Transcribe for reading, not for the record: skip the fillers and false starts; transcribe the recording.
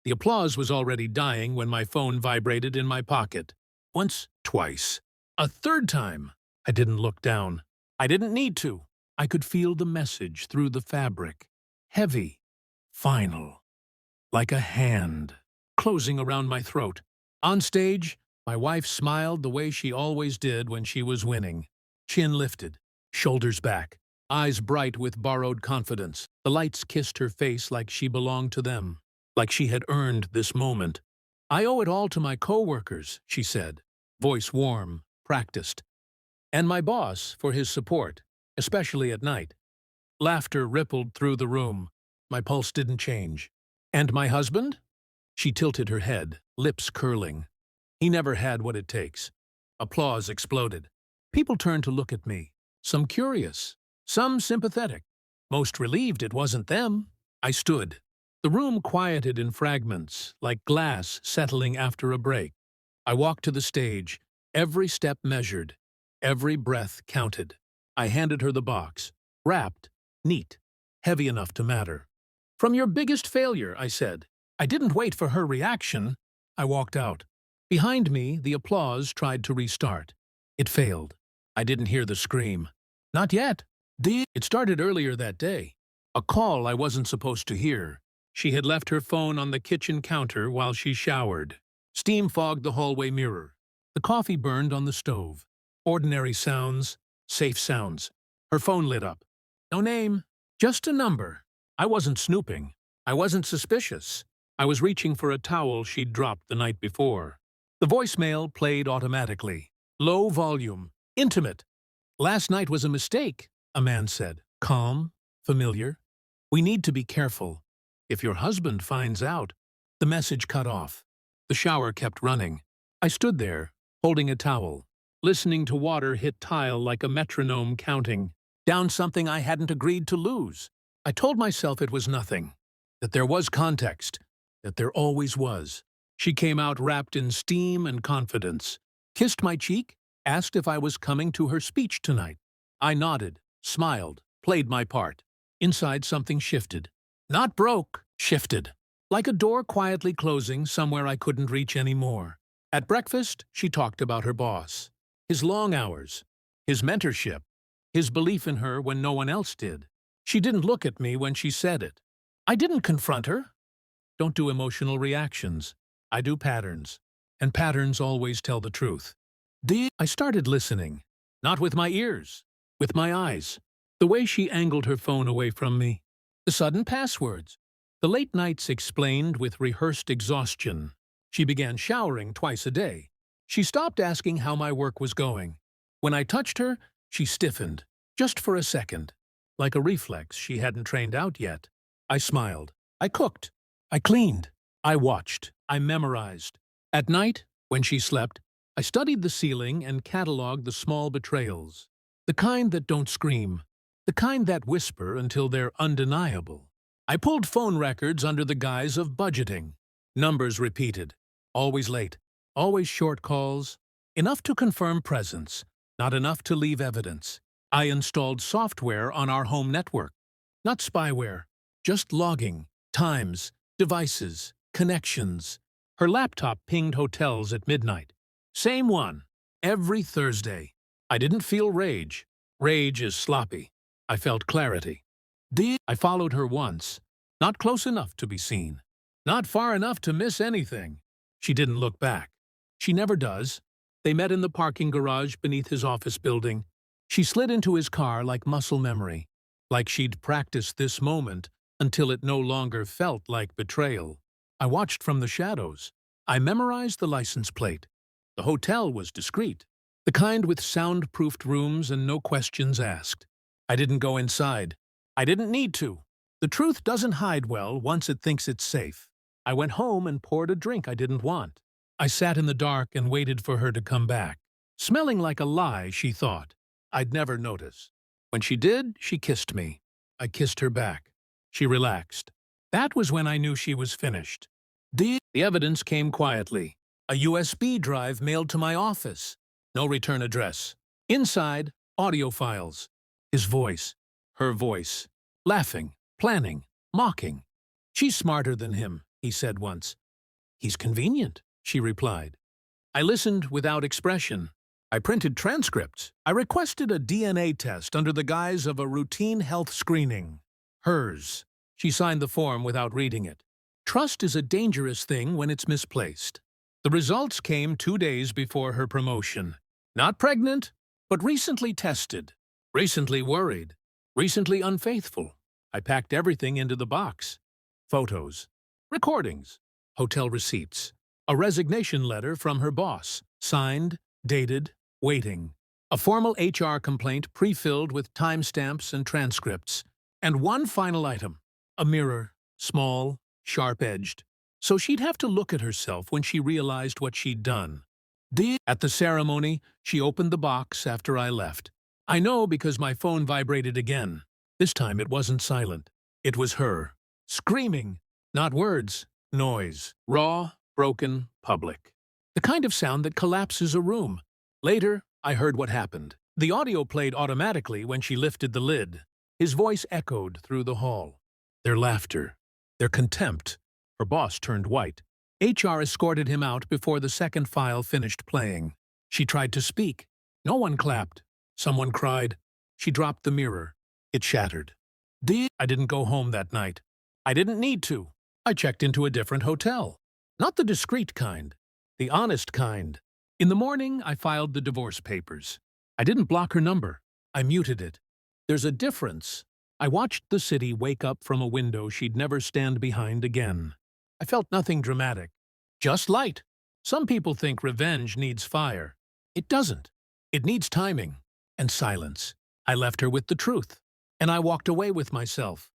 The applause was already dying when my phone vibrated in my pocket. Once, twice. A third time. I didn't look down. I didn't need to. I could feel the message through the fabric. Heavy. Final. Like a hand. Closing around my throat. On stage, my wife smiled the way she always did when she was winning. Chin lifted. Shoulders back. Eyes bright with borrowed confidence. The lights kissed her face like she belonged to them. Like she had earned this moment. "I owe it all to my coworkers," she said, voice warm, practiced. "And my boss for his support, especially at night." Laughter rippled through the room. My pulse didn't change. "And my husband?" She tilted her head, lips curling. "He never had what it takes." Applause exploded. People turned to look at me, some curious, some sympathetic. Most relieved it wasn't them. I stood. The room quieted in fragments, like glass settling after a break. I walked to the stage, every step measured, every breath counted. I handed her the box, wrapped, neat, heavy enough to matter. "From your biggest failure," I said. I didn't wait for her reaction. I walked out. Behind me, the applause tried to restart. It failed. I didn't hear the scream. Not yet. It started earlier that day. A call I wasn't supposed to hear. She had left her phone on the kitchen counter while she showered. Steam fogged the hallway mirror. The coffee burned on the stove. Ordinary sounds, safe sounds. Her phone lit up. No name, just a number. I wasn't snooping. I wasn't suspicious. I was reaching for a towel she'd dropped the night before. The voicemail played automatically. Low volume. Intimate. "Last night was a mistake," a man said. Calm, familiar. "We need to be careful. If your husband finds out." The message cut off. The shower kept running. I stood there, holding a towel, listening to water hit tile like a metronome counting down something I hadn't agreed to lose. I told myself it was nothing, that there was context, that there always was. She came out wrapped in steam and confidence, kissed my cheek, asked if I was coming to her speech tonight. I nodded, smiled, played my part. Inside something shifted. Not broke, shifted. Like a door quietly closing somewhere I couldn't reach anymore. At breakfast, she talked about her boss. His long hours. His mentorship. His belief in her when no one else did. She didn't look at me when she said it. I didn't confront her. Don't do emotional reactions. I do patterns. And patterns always tell the truth. I started listening. Not with my ears. With my eyes. The way she angled her phone away from me. The sudden passwords. The late nights explained with rehearsed exhaustion. She began showering twice a day. She stopped asking how my work was going. When I touched her, she stiffened. Just for a second. Like a reflex she hadn't trained out yet. I smiled. I cooked. I cleaned. I watched. I memorized. At night, when she slept, I studied the ceiling and cataloged the small betrayals. The kind that don't scream. The kind that whisper until they're undeniable. I pulled phone records under the guise of budgeting. Numbers repeated. Always late. Always short calls. Enough to confirm presence. Not enough to leave evidence. I installed software on our home network. Not spyware. Just logging. Times. Devices. Connections. Her laptop pinged hotels at midnight. Same one. Every Thursday. I didn't feel rage. Rage is sloppy. I felt clarity. I followed her once. Not close enough to be seen. Not far enough to miss anything. She didn't look back. She never does. They met in the parking garage beneath his office building. She slid into his car like muscle memory. Like she'd practiced this moment until it no longer felt like betrayal. I watched from the shadows. I memorized the license plate. The hotel was discreet. The kind with soundproofed rooms and no questions asked. I didn't go inside. I didn't need to. The truth doesn't hide well once it thinks it's safe. I went home and poured a drink I didn't want. I sat in the dark and waited for her to come back. Smelling like a lie, she thought. I'd never notice. When she did, she kissed me. I kissed her back. She relaxed. That was when I knew she was finished. The evidence came quietly. A USB drive mailed to my office. No return address. Inside, audio files. His voice. Her voice. Laughing. Planning. Mocking. She's smarter than him. he said once. He's convenient, she replied. I listened without expression. I printed transcripts. I requested a DNA test under the guise of a routine health screening. Hers. She signed the form without reading it. Trust is a dangerous thing when it's misplaced. The results came 2 days before her promotion. Not pregnant, but recently tested. Recently worried. Recently unfaithful. I packed everything into the box. Photos. Recordings. Hotel receipts. A resignation letter from her boss. Signed, dated, waiting. A formal HR complaint pre-filled with timestamps and transcripts. And one final item. A mirror. Small, sharp-edged. So she'd have to look at herself when she realized what she'd done. At the ceremony, she opened the box after I left. I know because my phone vibrated again. This time it wasn't silent. It was her. Screaming. Not words. Noise. Raw, broken, public. The kind of sound that collapses a room. Later, I heard what happened. The audio played automatically when she lifted the lid. His voice echoed through the hall. Their laughter. Their contempt. Her boss turned white. HR escorted him out before the second file finished playing. She tried to speak. No one clapped. Someone cried. She dropped the mirror. It shattered. I didn't go home that night. I didn't need to. I checked into a different hotel. Not the discreet kind. The honest kind. In the morning, I filed the divorce papers. I didn't block her number. I muted it. There's a difference. I watched the city wake up from a window she'd never stand behind again. I felt nothing dramatic. Just light. Some people think revenge needs fire. It doesn't. It needs timing and silence. I left her with the truth, and I walked away with myself.